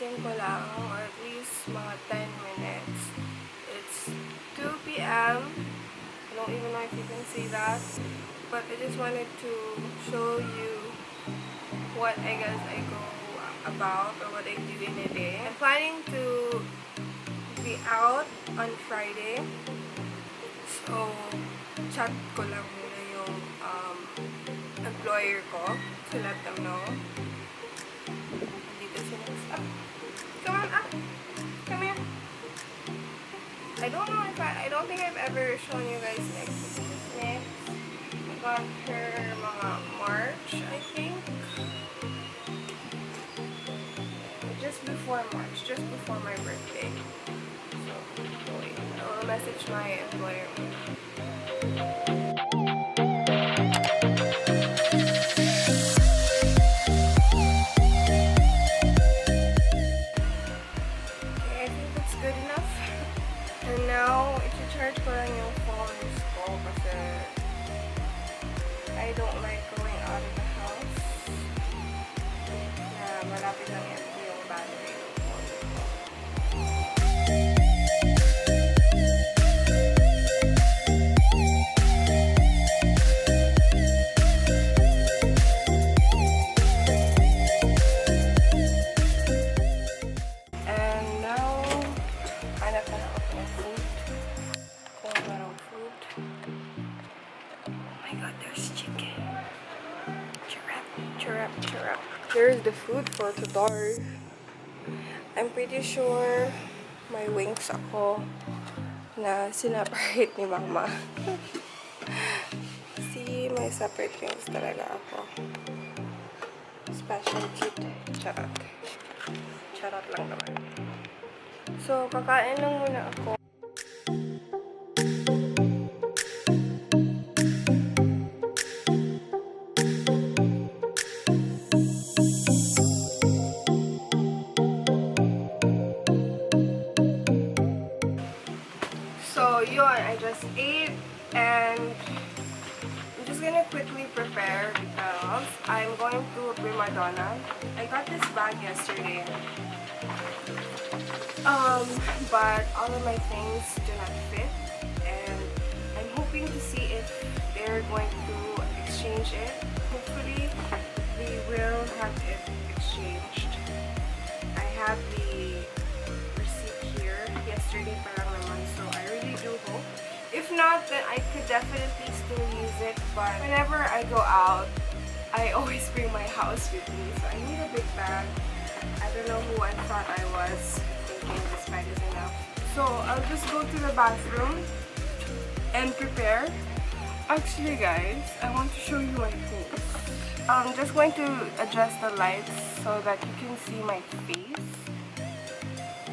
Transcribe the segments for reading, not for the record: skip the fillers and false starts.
Gigising ko lang, or at least mga 10 minutes. It's 2 p.m. I don't even know if you can see that. But I just wanted to show you what I guess I go about or what I do in a day. I'm planning to be out on Friday. So, chat ko lang muna yung employer ko to let them know. Dito sila. Ah, come on up. Come here. I don't think I've ever shown you guys next. I got her mga March, I think. Just before March, just before my birthday. So, wait, I'll message my employer. Okay, I think that's good enough. And now, i-charge ko lang yung phones ko kasi I don't like going out of the house. Na malapit lang yung battery ng phone ko. And now, hanap na ako ng food. Kung merong food. Oh my god, there's chicken. Chirap, chirap, chirap. There's the food for today. I'm pretty sure may wings ako na sinaparate ni mama. See, may separate wings talaga ako. Special kit. Charot. Charot lang naman. So, kakain lang muna ako. So, yun, I just ate and I'm just gonna quickly prepare because I'm going to Prima Donna. I got this bag yesterday. But all of my things do not fit and I'm hoping to see if they're going to exchange it. Hopefully, they will have it exchanged. I have the receipt here. Yesterday pa lang naman, so I really do hope. If not, then I could definitely still use it, but whenever I go out, I always bring my house with me, so I need a big bag. I don't know who I thought I was thinking this bag is enough. So I'll just go to the bathroom and prepare. Actually guys, I want to show you my face. I'm just going to adjust the lights so that you can see my face.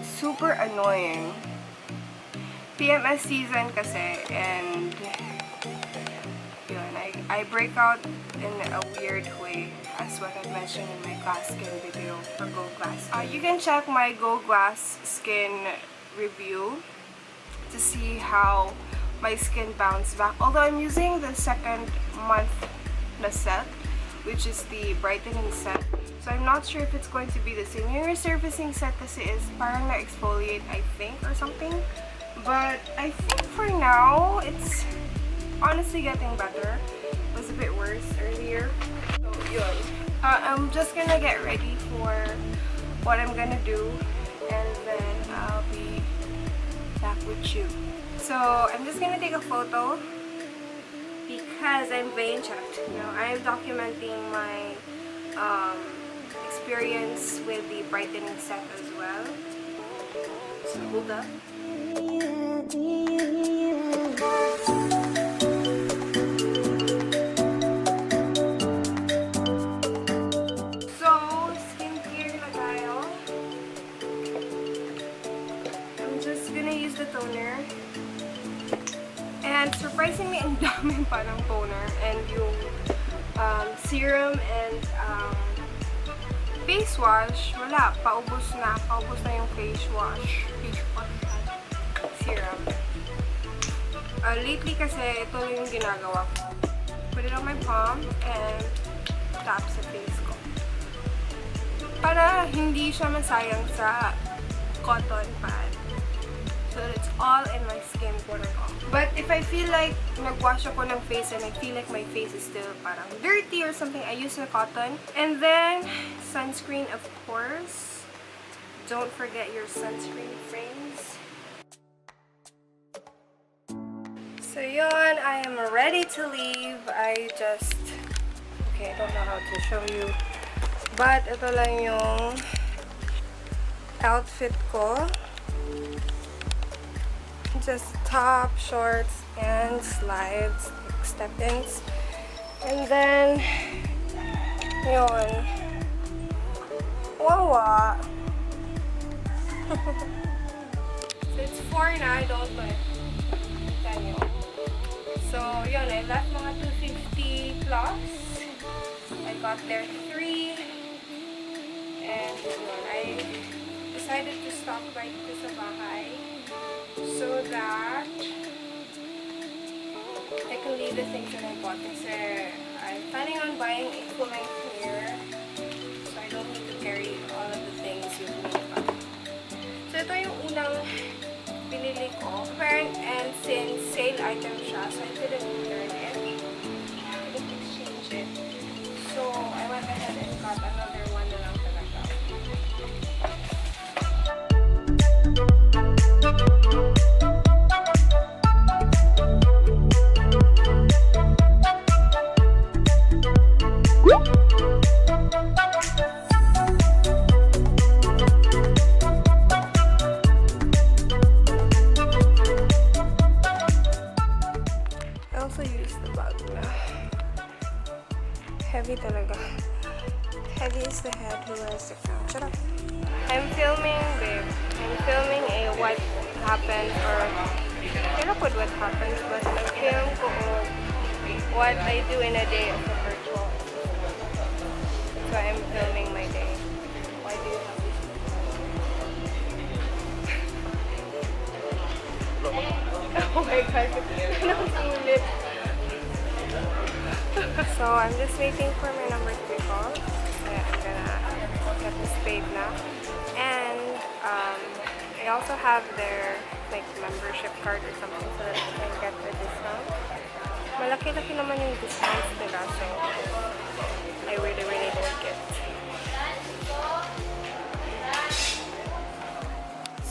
Super annoying. PMS season kasi, and yun, I break out in a weird way, as what I mentioned in my glass skin video for Go Glass. You can check my Go Glass skin review to see how my skin bounced back. Although I'm using the second month na set, which is the brightening set. So I'm not sure if it's going to be the same. Yung resurfacing set kasi is parang na-exfoliate, I think, or something. But I think for now, it's honestly getting better. It was a bit worse earlier. So, yun. I'm just gonna get ready for what I'm gonna do. And then I'll be back with you. So, I'm just gonna take a photo because I'm vain checked. You know, I'm documenting my experience with the brightening set as well. So, hold up. So, skincare na tayo. I'm just gonna use the toner. And surprisingly, ang dami pa ng toner. And yung serum and face wash, wala. Paubos na. Paubos na yung face wash. Face wash. Serum. Lately kasi, ito yung ginagawa ko. Put it on my palm and tap sa face ko. para hindi siya masayang sa cotton pad. So it's all in my skin ko na. But if I feel like nag-wash ako ng face and I feel like my face is still parang dirty or something, I use the cotton. And then, sunscreen of course. Don't forget your sunscreen frames. So yun, I am ready to leave. Okay, I don't know how to show you. But ito lang yung outfit ko. Just top, shorts, and slides, step-ins. And then, yun. Wawa. So it's 4 na, don't buy. So, yun, I left mga 250 plus. I got there 3. And yun, I decided to stop right dito sa bahay so that I can leave the things that I bought. Kasi I'm planning on buying a full-length mirror so I don't need to carry all of the things with me. So ito yung unang binili ko. And since sale item siya, so I couldn't return it. I couldn't exchange it. So I went ahead and got another one na lang talaga. Heavy talaga. Heavy is the head who wears the crown. Shut up. I'm filming, babe. I'm filming a what happened or not what happens, but nag-film ko what I do in a day of a virtual. So I'm filming my day. Why do you have this? Oh my god. Nakusulit. So I'm just waiting for my number 3 call. I'm gonna get this paid now. And I also have their like membership card or something so that I can get the discount. Malaki-laki naman yung discounts nila, so I really like it.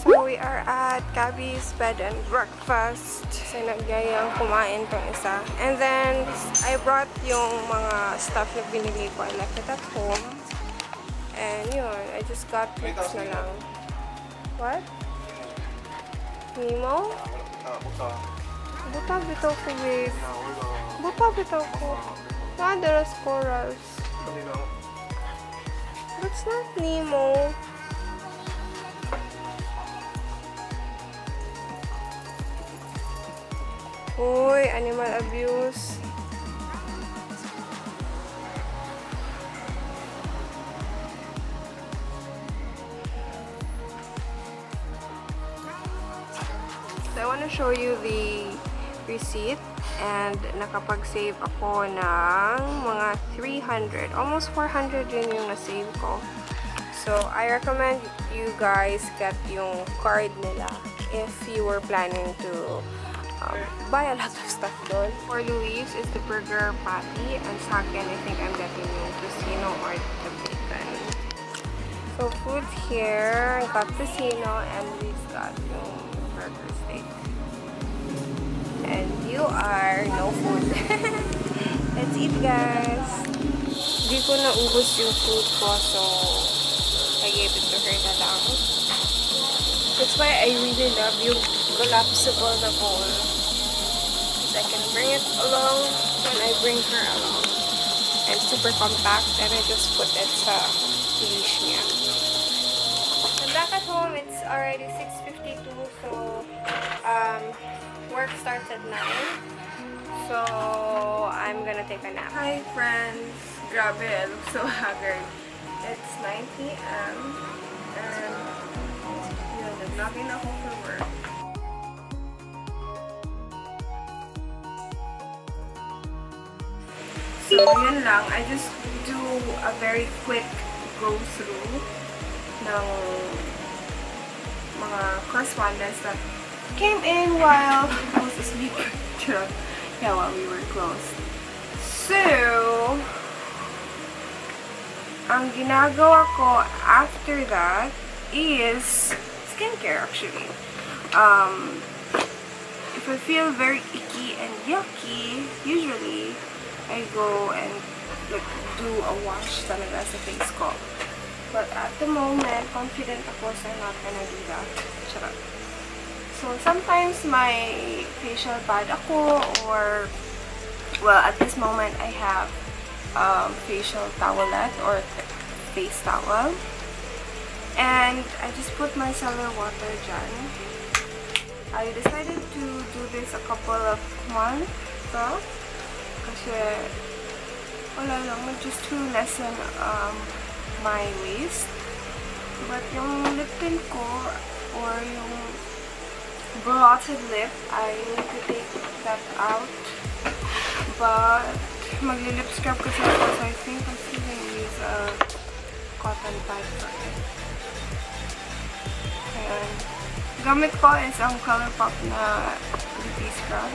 So we are at Gabby's bed and breakfast. So nagyayang kumain tong isa. And then I brought yung mga stuff na binili ko. I left it at home. And yun, I just got mix na lang. What? Nemo? Buta bitaw ko, babe. Buta bitaw ko. Nadalas corals. That's not Nemo. Uy, animal abuse. So I want to show you the receipt and nakapag-save ako ng mga 300, almost 400 din yung na-save ko. So I recommend you guys get yung card nila if you were planning to buy a lot of stuff doon. For Louise is the burger patty, and sa akin, I think I'm getting yung tocino or the bacon. So food here, I got tocino and Louise got yung burger steak. And you are no food. Let's eat, guys. Di ko naubos yung food ko, so I gave it to her na lang. That's why I really love yung collapsible na bowl. I can bring it along when I bring her along. And super compact, and I just put it sa leash niya. I'm back at home. It's already 6:52, so work starts at 9. So I'm gonna take a nap. Hi friends! Grabe, I look so haggard. It's 9 p.m. and yun, nag-login ako for work. So, yun lang. I just do a very quick go through ng mga correspondence that came in while I was asleep. Yeah, while we were closed. So, ang ginagawa ko after that is skincare actually. If I feel very icky and yucky, usually I go and like do a wash talaga sa face ko. But at the moment, confident ako so I'm not gonna do that. Charot. So sometimes my facial pad ako, or well, at this moment I have facial towelette or face towel, and I just put my micellar water dyan. I decided to do this a couple of months ago kasi wala lang, just to lessen my waist. But yung lip tint ko or yung blotted lip, I need to take that out. But magli-lip scrub kasi ako, so I think I'm still gonna use a cotton pad for it. Ayan. Gamit ko is ang ColourPop na lippy scrub.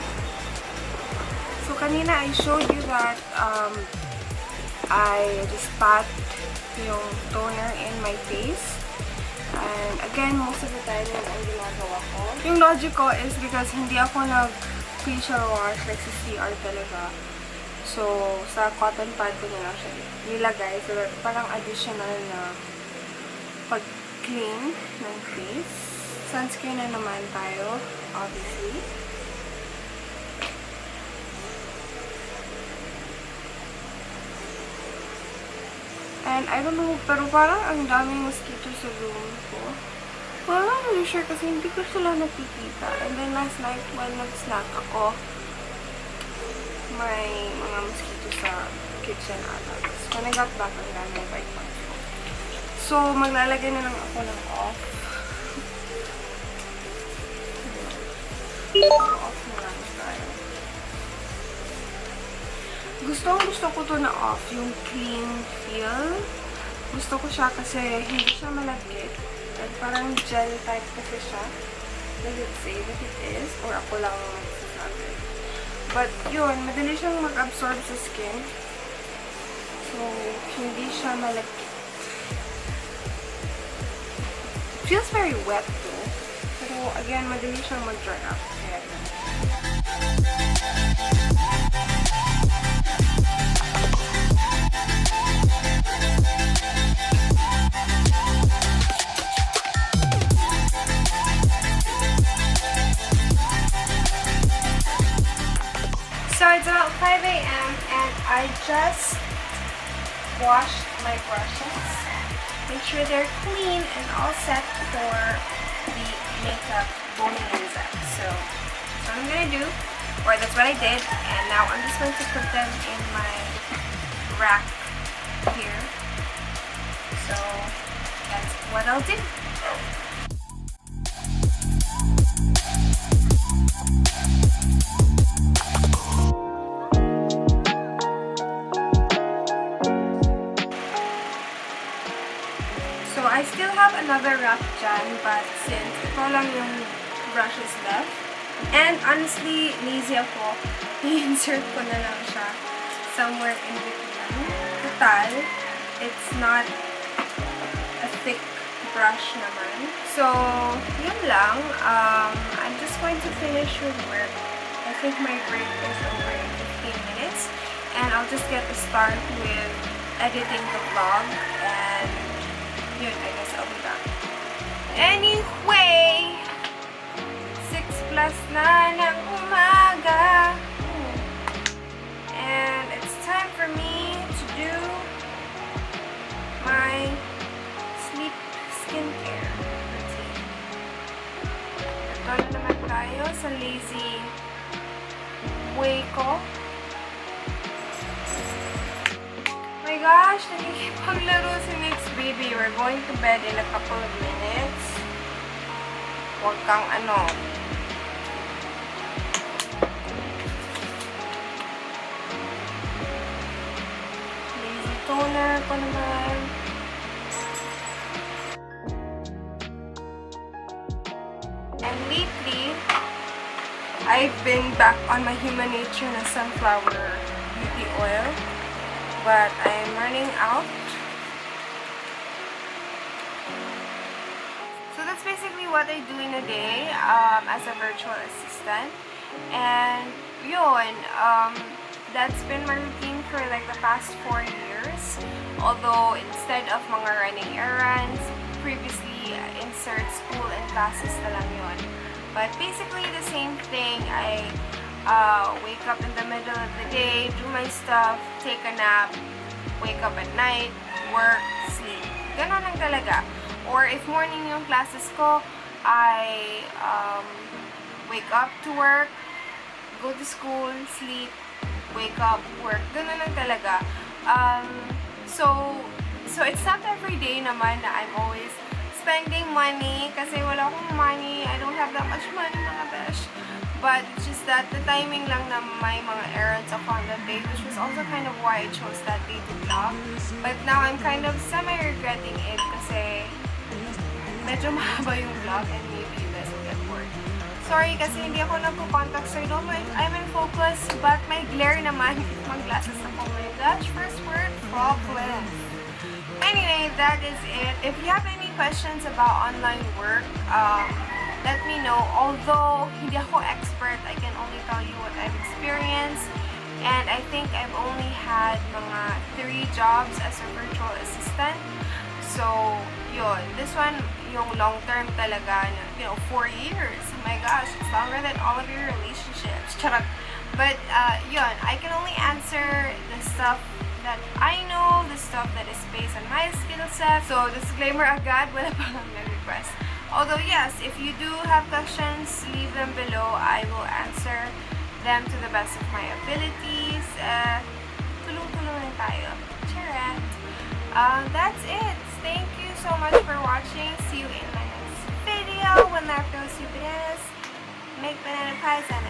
So kanina I showed you that I just pat yung toner in my face. And again, most of the time yun ang ginagawa ko. Yung logic ko is because hindi ako nag-facial wash like sa CR talaga. So, sa cotton pad ko na lang siya nilagay. So, parang additional na pag-clean ng face. Sunscreen na naman tayo, obviously. And I don't know, pero parang ang daming mosquito sa room ko. Well, I'm not really sure kasi hindi ko sila nakikita. And then last night, while nag-snack ako, may mga mosquito sa kitchen ata. So, when I got back, ang daming white marks ko. So, maglalagay na lang ako ng off. Off na lang tayo. Gusto ko to na off, yung clean feel. Gusto ko siya kasi hindi siya malagkit. At parang gel type kasi siya. Does it say that it is? Or ako lang magsasabi. But yun, madali siyang mag-absorb sa skin. So, hindi siya malagkit. Feels very wet though. Pero again, madali siyang mag-dry up. Kaya so it's about 5 a.m. and I just washed my brushes. Make sure they're clean and all set for the makeup bonanza. So that's what I'm gonna do, or that's what I did, and now I'm just going to put them in my rack here. So that's what I'll do. So I still have another rack dyan, but since ito lang yung brushes left, and honestly, lazy ako, i-insert ko na lang siya somewhere in between. Total, it's not a thick brush naman. So, yun lang. I'm just going to finish with work. I think my break is over in 15 minutes, and I'll just get to start with editing the vlog, and yun, I guess I'll be back. Anyway, 6 plus na ng umaga. And it's time for me to do my sleep skincare routine. Ito na naman tayo sa lazy way ko. Oh my gosh, nakikipaglaro si Nick's baby. We're going to bed in a couple of minutes. Huwag kang ano. Lazy toner ko naman. I've been back on my human nature na sunflower beauty oil, but I'm running out. So that's basically what I do in a day as a virtual assistant. And yun, that's been my routine for like the past 4 years. Although instead of mga running errands, previously insert school and classes na lang yun. But basically the same thing. I wake up in the middle of the day, do my stuff, take a nap, wake up at night, work, sleep. Ganon lang talaga. Or if morning yung classes ko, I wake up to work, go to school, sleep, wake up, work. Ganon lang talaga. So it's not every day naman na I'm always spending money kasi wala akong money. I don't have that much money, mga besh. But it's just that the timing lang na may mga errands ako on that day, which was also kind of why I chose that day to vlog. But now I'm kind of semi-regretting it kasi medyo mahaba yung vlog and maybe you guys will get bored. Sorry kasi hindi ako nagpo-contact, so I don't know if I'm in focus, but may glare naman. Mag-glasses ako. Oh my gosh, first word, problem. Anyway, that is it. If you have any questions about online work, let me know. Although hindi ako expert, I can only tell you what I've experienced. And I think I've only had mga 3 jobs as a virtual assistant. So, yun. This one, yung long-term talaga, 4 years. Oh my gosh, it's longer than all of your relationships. Charot. But, yun. I can only answer the stuff that I know, the stuff that is based on my skill set. So, disclaimer agad, wala pa lang nag-request. Although, yes, if you do have questions, leave them below. I will answer them to the best of my abilities. Tulong-tulungan tayo. Charat. That's it. Thank you so much for watching. See you in my next video. When that goes to bananas, make banana pies and